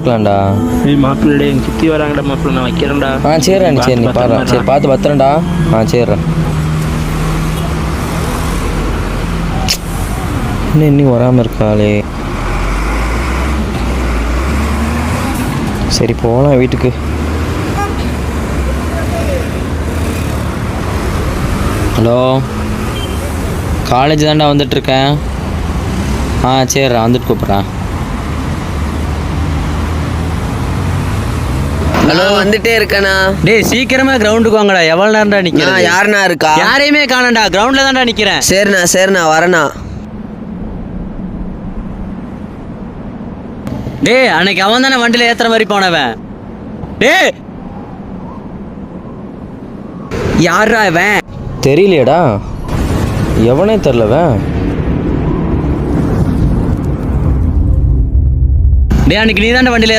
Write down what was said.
இருக்கலாம்டா. மாப்பிள்ளை எங்கள் சித்தி வராங்கடா மாப்பிள்ளை, நான் வைக்கிறேன்டா. சரிடா நீ சரி நீ பாரு, சரி பார்த்து பத்திரம்டா. சரிடா. இன்னும் வராமல் இருக்காளே. சரி போகலாம் வீட்டுக்கு. ஹலோ, காலேஜ் தான்டா வந்துட்டுருக்கேன். சரிடா வந்துட்டு கூப்பிட்றேன். ஹலோ, வந்துட்டே இருக்கேண்ணா. டேய் சீக்கிரமா கிரவுண்டுக்கு வாங்கடா. எவ்வளோ நேரம்டா நிற்கிறேன்? யாருண்ணா இருக்கா? யாரையுமே காணண்டா, கிரவுண்டில் தான்டா நிற்கிறேன். சரிண்ணா வரேண்ணா. டேய் அன்னைக்கு அவன் தானே வண்டியில் ஏற்றுற மாதிரி போனவன். டேய் யாரா இவன்? தெரியலையடா, எவனே தெரிலவன். டேய் அன்னைக்கு நீ தானே வண்டியில்